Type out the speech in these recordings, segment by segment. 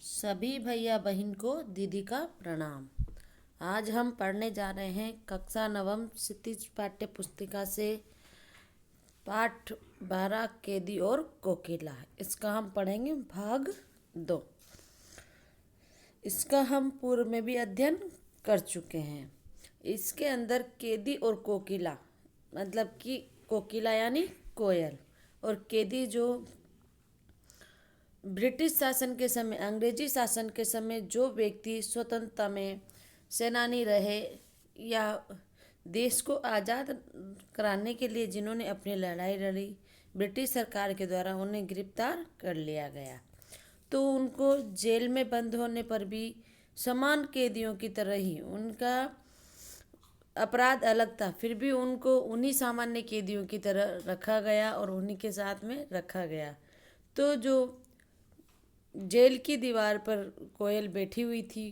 सभी भैया बहन को दीदी का प्रणाम। आज हम पढ़ने जा रहे हैं कक्षा नवम क्षितिज पाठ्य पुस्तिका से पाठ 12 कैदी और कोकिला। इसका हम पढ़ेंगे भाग 2। इसका हम पूर्व में भी अध्ययन कर चुके हैं। इसके अंदर कैदी और कोकिला मतलब कि कोकिला यानी कोयल और कैदी जो ब्रिटिश शासन के समय, अंग्रेजी शासन के समय जो व्यक्ति स्वतंत्रता में सेनानी रहे या देश को आज़ाद कराने के लिए जिन्होंने अपनी लड़ाई लड़ी, ब्रिटिश सरकार के द्वारा उन्हें गिरफ्तार कर लिया गया, तो उनको जेल में बंद होने पर भी समान कैदियों की तरह ही उनका अपराध अलग था, फिर भी उनको उन्हीं सामान्य कैदियों की तरह रखा गया और उन्हीं के साथ में रखा गया। तो जो जेल की दीवार पर कोयल बैठी हुई थी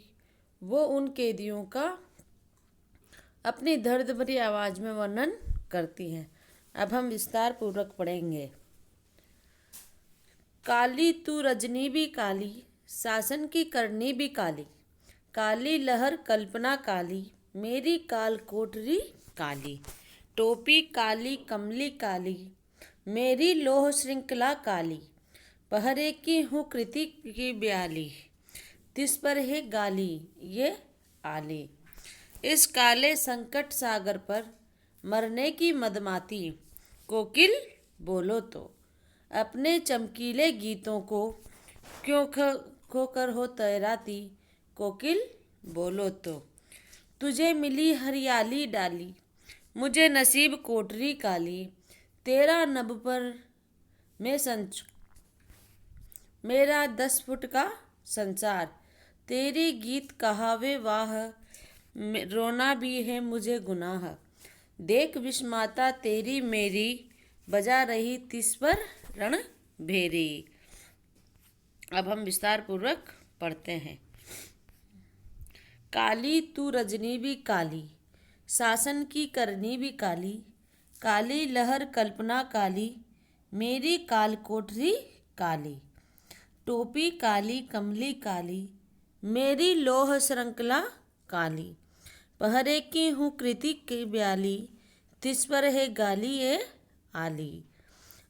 वो उन कैदियों का अपनी दर्द भरी आवाज़ में वर्णन करती हैं। अब हम विस्तार पूर्वक पढ़ेंगे। काली तू रजनी भी काली, शासन की करनी भी काली, काली लहर कल्पना काली, मेरी काल कोठरी काली, टोपी काली कमली काली, मेरी लोह श्रृंखला काली, पहरे की हूँ कृति की ब्याली, तिस पर है गाली ये आली। इस काले संकट सागर पर मरने की मदमाती, कोकिल बोलो तो अपने चमकीले गीतों को क्यों खोकर हो तैराती, कोकिल बोलो तो तुझे मिली हरियाली डाली, मुझे नसीब कोठरी काली, तेरा नभ पर मैं मेरा 10 फुट का संसार, तेरी गीत कहावे वाह, रोना भी है मुझे गुनाह, देख विषमाता तेरी मेरी, बजा रही तिस पर रण भेरी। अब हम विस्तार पूर्वक पढ़ते हैं। काली तू रजनी भी काली, शासन की करनी भी काली, काली लहर कल्पना काली, मेरी काल कोठरी काली, टोपी काली कमली काली, मेरी लोह श्रृंखला काली, पहरे की हूँ कृति की ब्याली, तिस पर है गाली ये आली।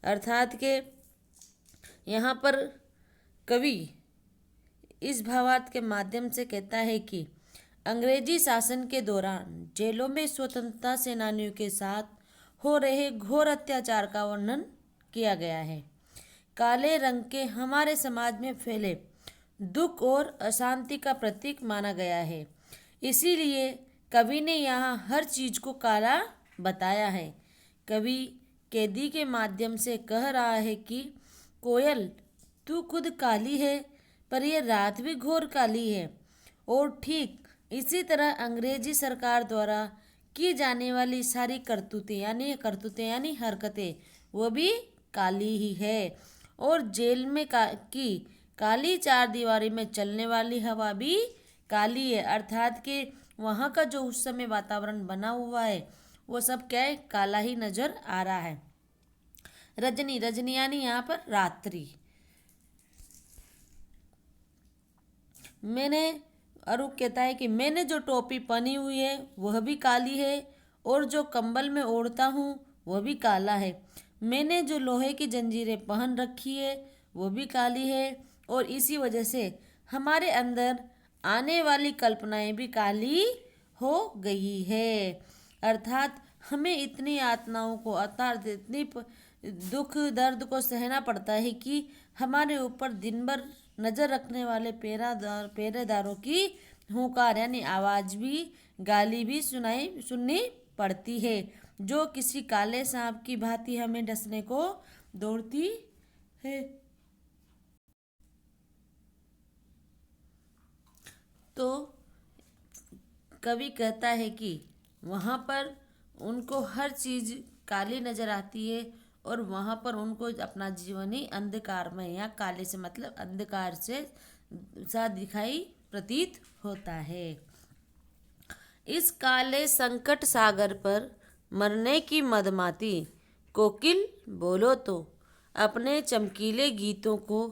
अर्थात के यहाँ पर कवि इस भावार्थ के माध्यम से कहता है कि अंग्रेजी शासन के दौरान जेलों में स्वतंत्रता सेनानियों के साथ हो रहे घोर अत्याचार का वर्णन किया गया है। काले रंग के हमारे समाज में फैले दुख और अशांति का प्रतीक माना गया है, इसीलिए कवि ने यहाँ हर चीज को काला बताया है। कवि कैदी के माध्यम से कह रहा है कि कोयल तू खुद काली है, पर यह रात भी घोर काली है, और ठीक इसी तरह अंग्रेजी सरकार द्वारा की जाने वाली सारी करतूतें यानी हरकतें वो भी काली ही है, और जेल में की काली चार दीवारी में चलने वाली हवा भी काली है। अर्थात कि वहाँ का जो उस समय वातावरण बना हुआ है वो सब क्या है, काला ही नजर आ रहा है। रजनी रजनी यानी यहाँ पर रात्रि। मैंने अरुण कहता है कि मैंने जो टोपी पहनी हुई है वह भी काली है, और जो कंबल में ओढ़ता हूँ वह भी काला है, मैंने जो लोहे की जंजीरें पहन रखी है वो भी काली है, और इसी वजह से हमारे अंदर आने वाली कल्पनाएं भी काली हो गई है। अर्थात हमें इतनी यातनाओं को अर्थात इतनी दुख दर्द को सहना पड़ता है कि हमारे ऊपर दिन भर नज़र रखने वाले पहरेदारों की हुंकार यानी आवाज़ भी गाली भी सुननी पड़ती है, जो किसी काले सांप की भांति हमें डसने को दौड़ती है। तो कवि कहता है कि वहाँ पर उनको हर चीज़ काली नज़र आती है, और वहाँ पर उनको अपना जीवन ही अंधकार में या काले से मतलब अंधकार से सा दिखाई प्रतीत होता है। इस काले संकट सागर पर मरने की मदमाती, कोकिल बोलो तो अपने चमकीले गीतों को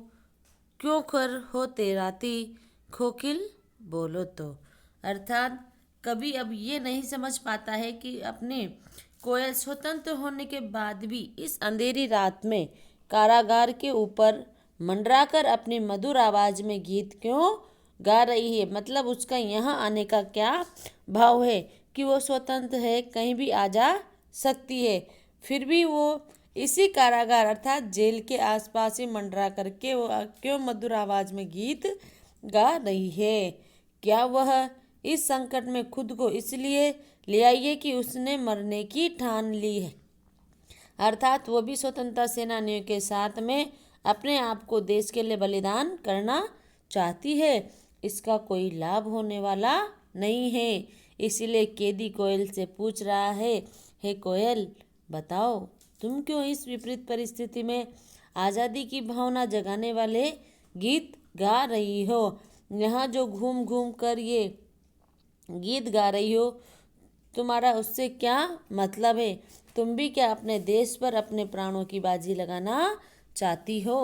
क्यों कर होते राती, कोकिल बोलो तो। अर्थात कभी अब ये नहीं समझ पाता है कि अपने कोयल स्वतंत्र होने के बाद भी इस अंधेरी रात में कारागार के ऊपर मंडराकर अपनी मधुर आवाज में गीत क्यों गा रही है। मतलब उसका यहाँ आने का क्या भाव है कि वो स्वतंत्र है, कहीं भी आ जा सकती है, फिर भी वो इसी कारागार अर्थात जेल के आसपास ही मंडरा करके वो क्यों मधुर आवाज में गीत गा रही है। क्या वह इस संकट में खुद को इसलिए ले आई है कि उसने मरने की ठान ली है, अर्थात वो भी स्वतंत्रता सेनानियों के साथ में अपने आप को देश के लिए बलिदान करना चाहती है। इसका कोई लाभ होने वाला नहीं है, इसीलिए कैदी कोयल से पूछ रहा है, हे कोयल बताओ तुम क्यों इस विपरीत परिस्थिति में आज़ादी की भावना जगाने वाले गीत गा रही हो। यहाँ जो घूम घूम कर ये गीत गा रही हो, तुम्हारा उससे क्या मतलब है। तुम भी क्या अपने देश पर अपने प्राणों की बाजी लगाना चाहती हो।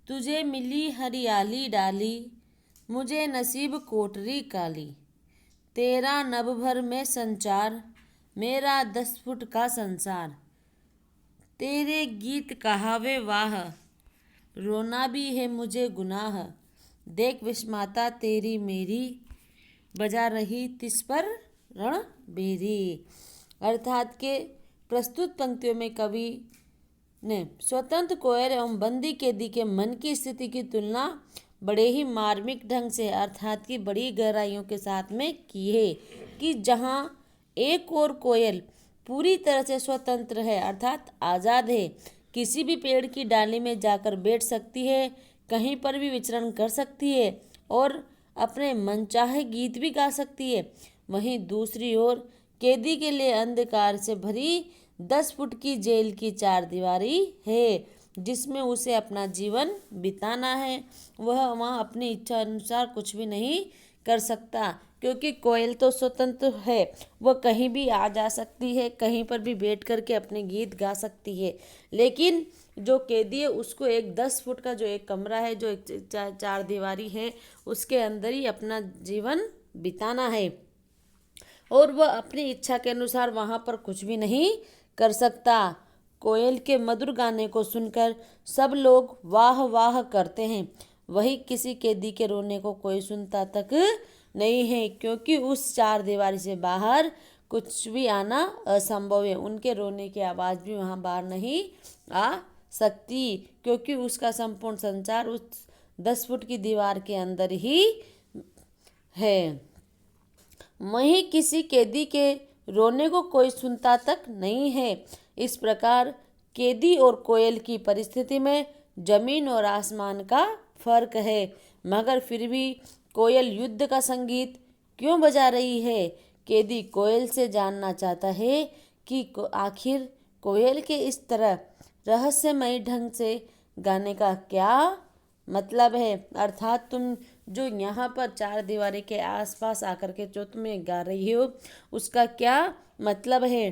तुझे मिली हरियाली डाली, मुझे नसीब कोठरी काली। तेरा नभ भर में संचार, मेरा 10 फुट का संसार। तेरे गीत कहावे वाह, रोना भी है मुझे गुनाह। देख विस्माता तेरी मेरी, बजा रही तिस पर रणबीरी। अर्थात के प्रस्तुत पंक्तियों में कवि ने स्वतंत्र कोयल एवं बंदी कैदी के मन की स्थिति की तुलना बड़े ही मार्मिक ढंग से अर्थात की बड़ी गहराइयों के साथ में की है कि जहाँ एक और कोयल पूरी तरह से स्वतंत्र है अर्थात आज़ाद है, किसी भी पेड़ की डाली में जाकर बैठ सकती है, कहीं पर भी विचरण कर सकती है और अपने मनचाहे गीत भी गा सकती है। वहीं दूसरी ओर कैदी के लिए अंधकार से भरी 10 फुट की जेल की चारदीवारी है, जिसमें उसे अपना जीवन बिताना है। वह वहाँ अपनी इच्छा अनुसार कुछ भी नहीं कर सकता, क्योंकि कोयल तो स्वतंत्र है, वह कहीं भी आ जा सकती है, कहीं पर भी बैठ करके अपने गीत गा सकती है। लेकिन जो कैदी है उसको एक 10 फुट का जो एक कमरा है, जो एक चार दीवारी है, उसके अंदर ही अपना जीवन बिताना है और वह अपनी इच्छा के अनुसार वहाँ पर कुछ भी नहीं कर सकता। कोयल के मधुर गाने को सुनकर सब लोग वाह वाह करते हैं, वही किसी कैदी के रोने को कोई सुनता तक नहीं है, क्योंकि उस चार दीवारी से बाहर कुछ भी आना असंभव है। उनके रोने की आवाज़ भी वहाँ बाहर नहीं आ सकती, क्योंकि उसका संपूर्ण संचार उस 10 फुट की दीवार के अंदर ही है। वहीं किसी कैदी के रोने को कोई सुनता तक नहीं है। इस प्रकार कैदी और कोयल की परिस्थिति में जमीन और आसमान का फर्क है, मगर फिर भी कोयल युद्ध का संगीत क्यों बजा रही है। कैदी कोयल से जानना चाहता है कि आखिर कोयल के इस तरह रहस्यमयी ढंग से गाने का क्या मतलब है, अर्थात तुम जो यहाँ पर चार दीवारी के आसपास आकर के जो तुम्हें गा रही हो उसका क्या मतलब है।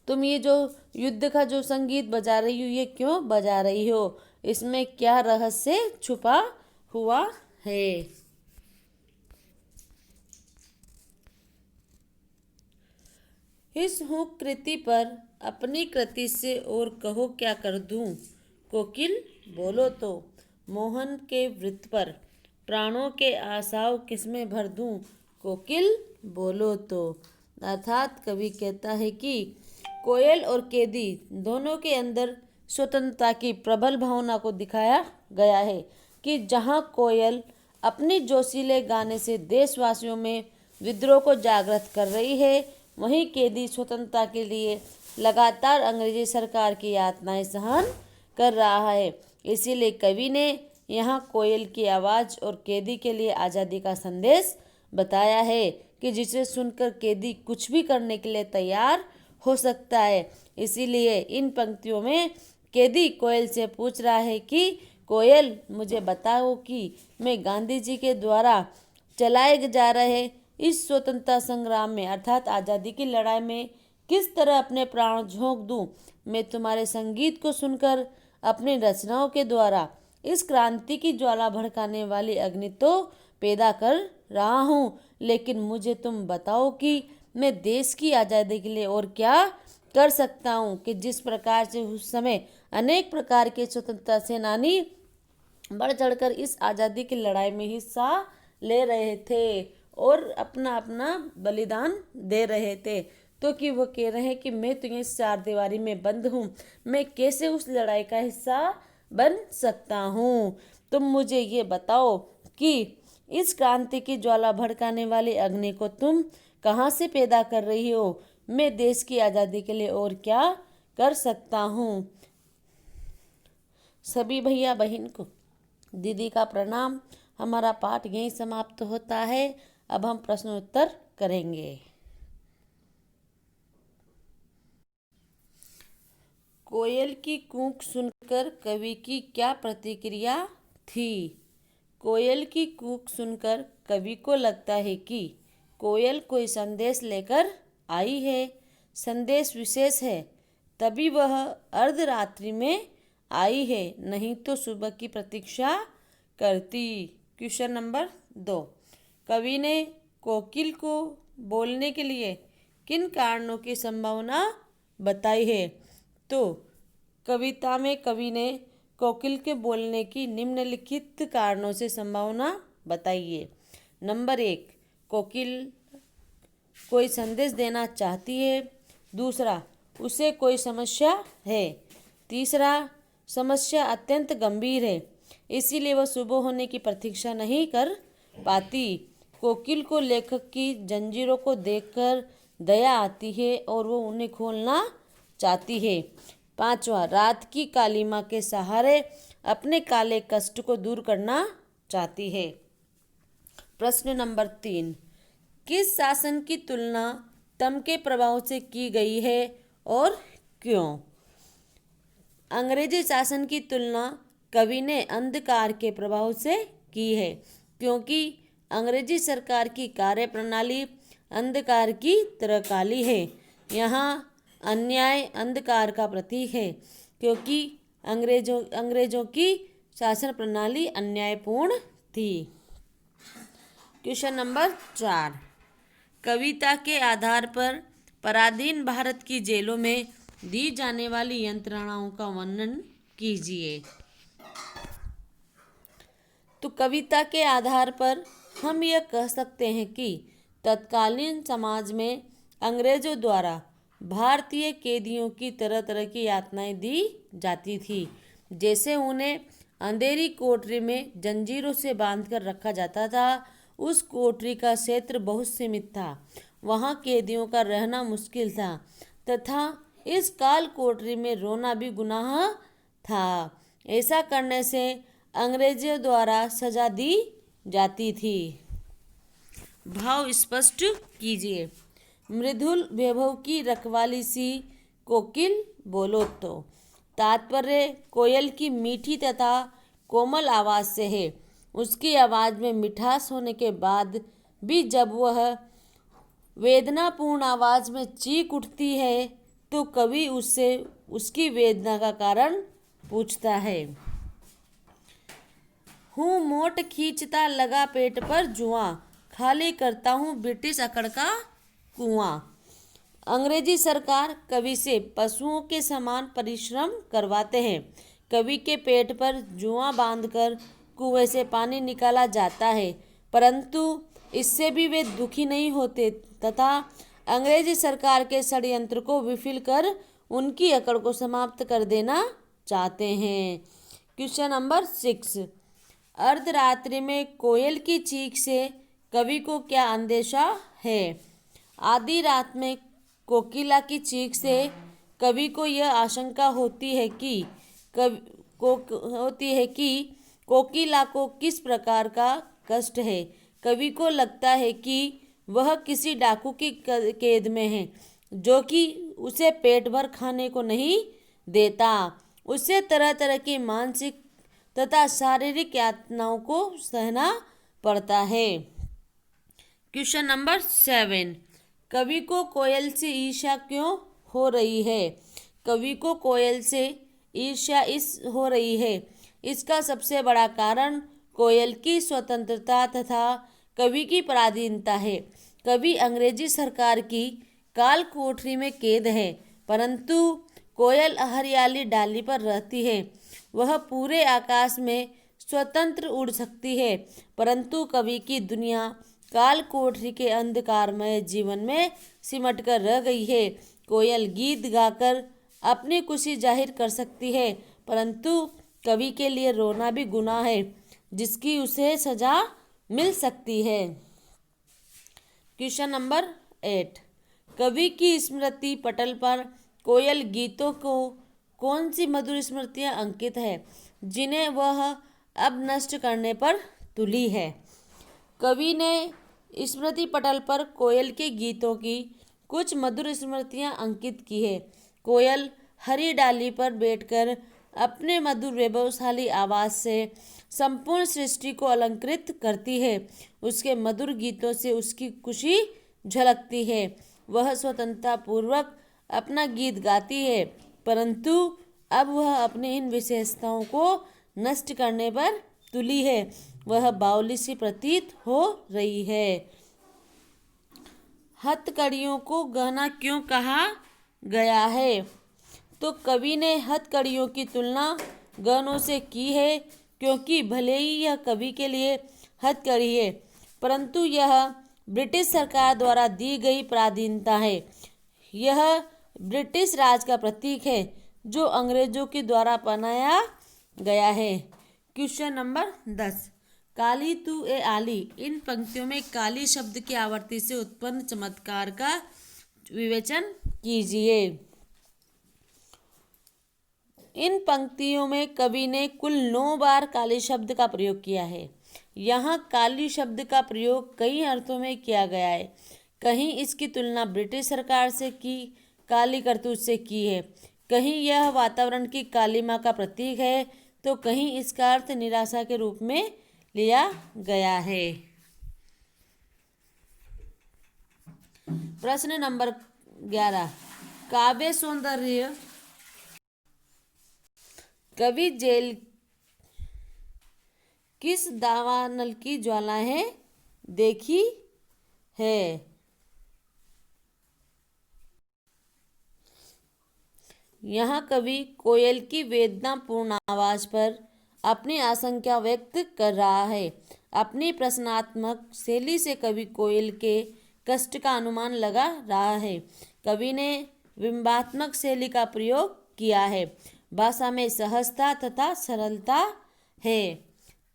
तुम ये जो युद्ध का जो संगीत बजा रही हो ये क्यों बजा रही हो, इसमें क्या रहस्य छुपा हुआ है। इस हुक कृति पर अपनी कृति से और कहो क्या कर दूं, कोकिल बोलो तो। मोहन के वृत्त पर प्राणों के आसाव किसमें भर दूं, कोकिल बोलो तो। अर्थात कवि कहता है कि कोयल और कैदी दोनों के अंदर स्वतंत्रता की प्रबल भावना को दिखाया गया है कि जहां कोयल अपनी जोशीले गाने से देशवासियों में विद्रोह को जागृत कर रही है, वहीं कैदी स्वतंत्रता के लिए लगातार अंग्रेजी सरकार की यातनाएं सहन कर रहा है। इसीलिए कवि ने यहाँ कोयल की आवाज़ और कैदी के लिए आज़ादी का संदेश बताया है कि जिसे सुनकर कैदी कुछ भी करने के लिए तैयार हो सकता है। इसीलिए इन पंक्तियों में कैदी कोयल से पूछ रहा है कि कोयल मुझे बताओ कि मैं गांधी जी के द्वारा चलाए जा रहे इस स्वतंत्रता संग्राम में अर्थात आज़ादी की लड़ाई में किस तरह अपने प्राण झोंक दूं। मैं तुम्हारे संगीत को सुनकर अपनी रचनाओं के द्वारा इस क्रांति की ज्वाला भड़काने वाली अग्नि तो पैदा कर रहा हूँ, लेकिन मुझे तुम बताओ कि मैं देश की आज़ादी के लिए और क्या कर सकता हूँ। कि जिस प्रकार से उस समय अनेक प्रकार के स्वतंत्रता सेनानी बढ़ चढ़कर इस आज़ादी की लड़ाई में हिस्सा ले रहे थे और अपना अपना बलिदान दे रहे थे, तो कि वो कह रहे हैं कि मैं तो ये चार दीवारी में बंद हूँ, मैं कैसे उस लड़ाई का हिस्सा बन सकता हूँ। तुम मुझे ये बताओ कि इस क्रांति की ज्वाला भड़काने वाली अग्नि को तुम कहाँ से पैदा कर रही हो। मैं देश की आज़ादी के लिए और क्या कर सकता हूँ। सभी भैया बहन को दीदी का प्रणाम। हमारा पाठ यहीं समाप्त होता है। अब हम प्रश्नोत्तर करेंगे। कोयल की कूक सुनकर कवि की क्या प्रतिक्रिया थी। कोयल की कूक सुनकर कवि को लगता है कि कोयल कोई संदेश लेकर आई है, संदेश विशेष है, तभी वह अर्धरात्रि में आई है, नहीं तो सुबह की प्रतीक्षा करती। क्वेश्चन नंबर 2, कवि ने कोकिल को बोलने के लिए किन कारणों की संभावना बताई है। तो कविता में कवि ने कोकिल के बोलने की निम्नलिखित कारणों से संभावना बताई है। नंबर 1, कोकिल कोई संदेश देना चाहती है। दूसरा, उसे कोई समस्या है। तीसरा, समस्या अत्यंत गंभीर है, इसीलिए वह सुबह होने की प्रतीक्षा नहीं कर पाती। कोकिल को लेखक की जंजीरों को देखकर दया आती है और वो उन्हें खोलना चाहती है। पांचवा, रात की कालीमा के सहारे अपने काले कष्ट को दूर करना चाहती है। प्रश्न नंबर 3, किस शासन की तुलना तम के प्रभाव से की गई है और क्यों। अंग्रेजी शासन की तुलना कवि ने अंधकार के प्रभाव से की है, क्योंकि अंग्रेजी सरकार की कार्यप्रणाली अंधकार की तरह काली है। यहाँ अन्याय अंधकार का प्रतीक है, क्योंकि अंग्रेजों की शासन प्रणाली अन्यायपूर्ण थी। क्वेश्चन नंबर 4, कविता के आधार पर पराधीन भारत की जेलों में दी जाने वाली यंत्रणाओं का वर्णन कीजिए। तो कविता के आधार पर हम यह कह सकते हैं कि तत्कालीन समाज में अंग्रेजों द्वारा भारतीय कैदियों की तरह तरह की यातनाएं दी जाती थी। जैसे उन्हें अंधेरी कोठरी में जंजीरों से बांधकर रखा जाता था। उस कोठरी का क्षेत्र बहुत सीमित था, वहाँ कैदियों का रहना मुश्किल था तथा इस काल कोठरी में रोना भी गुनाह था। ऐसा करने से अंग्रेजों द्वारा सजा दी जाती थी। भाव स्पष्ट कीजिए। मृदुल वैभव की रखवाली सी कोकिल बोलो तो। तात्पर्य कोयल की मीठी तथा कोमल आवाज़ से है। उसकी आवाज़ में मिठास होने के बाद भी जब वह वेदनापूर्ण आवाज़ में चीख उठती है तो कवि उससे उसकी वेदना का कारण पूछता है। हूँ मोट खींचता लगा पेट पर जुआ, खाली करता हूँ ब्रिटिश अकड़ का कुआं। अंग्रेजी सरकार कवि से पशुओं के समान परिश्रम करवाते हैं। कवि के पेट पर जुआ बांधकर कुएं से पानी निकाला जाता है, परंतु इससे भी वे दुखी नहीं होते तथा अंग्रेजी सरकार के षड्यंत्र को विफल कर उनकी अकड़ को समाप्त कर देना चाहते हैं। क्वेश्चन नंबर 6, अर्धरात्रि में कोयल की चीख से कवि को क्या अंदेशा है। आधी रात में कोकिला की चीख से कवि को यह आशंका होती है कि कोकिला को किस प्रकार का कष्ट है। कवि को लगता है कि वह किसी डाकू की कैद में है, जो कि उसे पेट भर खाने को नहीं देता। उसे तरह तरह की मानसिक तथा शारीरिक यातनाओं को सहना पड़ता है। क्वेश्चन नंबर 7, कवि को कोयल से ईर्ष्या क्यों हो रही है? कवि को कोयल से ईर्ष्या इस हो रही है, इसका सबसे बड़ा कारण कोयल की स्वतंत्रता तथा कवि की पराधीनता है। कवि अंग्रेजी सरकार की काल कोठरी में कैद है, परंतु कोयल हरियाली डाली पर रहती है। वह पूरे आकाश में स्वतंत्र उड़ सकती है, परंतु कवि की दुनिया काल कोठरी के अंधकारमय जीवन में सिमट कर रह गई है। कोयल गीत गाकर अपनी खुशी जाहिर कर सकती है, परंतु कवि के लिए रोना भी गुनाह है, जिसकी उसे सजा मिल सकती है। क्वेश्चन नंबर 8, कवि की स्मृति पटल पर कोयल गीतों को कौन सी मधुर स्मृतियां अंकित है, जिन्हें वह अब नष्ट करने पर तुली है? कवि ने स्मृति पटल पर कोयल के गीतों की कुछ मधुर स्मृतियां अंकित की है। कोयल हरी डाली पर बैठकर अपने मधुर वैभवशाली आवाज से संपूर्ण सृष्टि को अलंकृत करती है। उसके मधुर गीतों से उसकी खुशी झलकती है। वह स्वतंत्रता पूर्वक अपना गीत गाती है, परंतु अब वह अपनी इन विशेषताओं को नष्ट करने पर तुली है। वह बावली सी प्रतीत हो रही है। हथकड़ियों को गहना क्यों कहा गया है? तो कवि ने हथकड़ियों की तुलना गहनों से की है, क्योंकि भले ही यह कवि के लिए हथकड़ी है, परंतु यह ब्रिटिश सरकार द्वारा दी गई पराधीनता है। यह ब्रिटिश राज का प्रतीक है, जो अंग्रेजों के द्वारा अपनाया गया है। क्वेश्चन नंबर 10, काली तू ए आली। इन पंक्तियों में काली शब्द की आवृत्ति से उत्पन्न चमत्कार का विवेचन कीजिए। इन पंक्तियों में कवि ने कुल 9 बार काली शब्द का प्रयोग किया है। यहाँ काली शब्द का प्रयोग कई अर्थों में किया गया है। कहीं इसकी तुलना ब्रिटिश सरकार से की काली करतूत से की है, कहीं यह वातावरण की कालिमा का प्रतीक है, तो कहीं इसका अर्थ निराशा के रूप में लिया गया है। प्रश्न नंबर 11, काव्य सौंदर्य। कवि जेल किस दावानल की ज्वालाएं देखी है? यहाँ कवि कोयल की वेदनापूर्ण आवाज पर अपनी आशंका व्यक्त कर रहा है। अपनी प्रश्नात्मक शैली से कवि कोयल के कष्ट का अनुमान लगा रहा है। कवि ने बिंबात्मक शैली का प्रयोग किया है। भाषा में सहजता तथा सरलता है।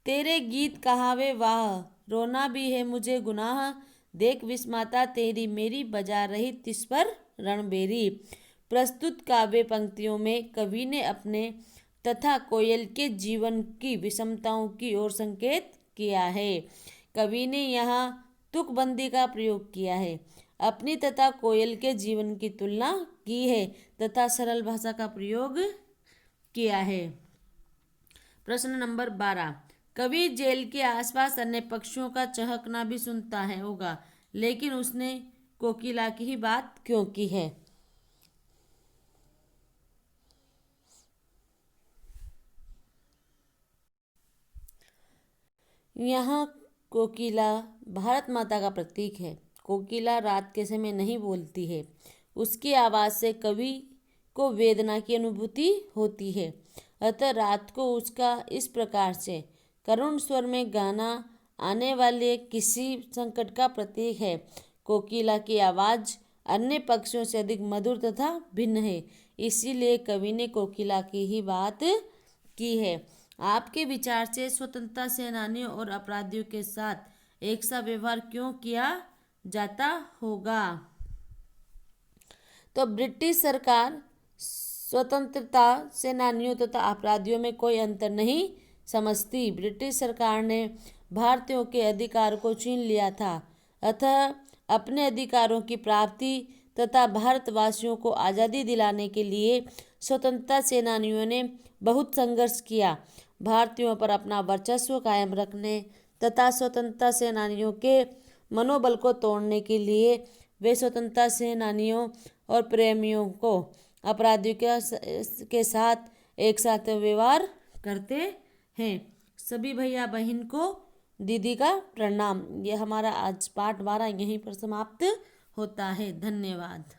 तेरे गीत कहावे वाह, रोना भी है मुझे गुनाह, देख विस्माता तेरी मेरी बजा रही तिस पर रणबेरी। प्रस्तुत काव्य पंक्तियों में कवि ने अपने तथा कोयल के जीवन की विषमताओं की ओर संकेत किया है। कवि ने यहाँ तुकबंदी का प्रयोग किया है, अपनी तथा कोयल के जीवन की तुलना की है तथा सरल भाषा का प्रयोग किया है। प्रश्न नंबर 12, कवि जेल के आसपास अन्य पक्षियों का चहकना भी सुनता है होगा, लेकिन उसने कोकिला की ही बात क्यों की है? यहाँ कोकिला भारत माता का प्रतीक है। कोकिला रात के समय नहीं बोलती है। उसकी आवाज़ से कवि को वेदना की अनुभूति होती है, अतः रात को उसका इस प्रकार से करुण स्वर में गाना आने वाले किसी संकट का प्रतीक है। कोकिला की आवाज़ अन्य पक्षियों से अधिक मधुर तथा भिन्न है, इसीलिए कवि ने कोकिला की ही बात की है। आपके विचार से स्वतंत्रता सेनानियों और अपराधियों के साथ एक सा व्यवहार क्यों किया जाता होगा? तो ब्रिटिश सरकार स्वतंत्रता सेनानियों तथा अपराधियों में कोई अंतर नहीं समझती। ब्रिटिश सरकार ने भारतीयों के अधिकार को छीन लिया था, अतः अपने अधिकारों की प्राप्ति तथा भारतवासियों को आज़ादी दिलाने के लिए स्वतंत्रता सेनानियों ने बहुत संघर्ष किया। भारतीयों पर अपना वर्चस्व कायम रखने तथा स्वतंत्रता सेनानियों के मनोबल को तोड़ने के लिए वे स्वतंत्रता सेनानियों और प्रेमियों को अपराधियों के साथ एक साथ व्यवहार करते हैं। सभी भैया बहन को दीदी का प्रणाम। ये हमारा आज पाठ 12 यहीं पर समाप्त होता है। धन्यवाद।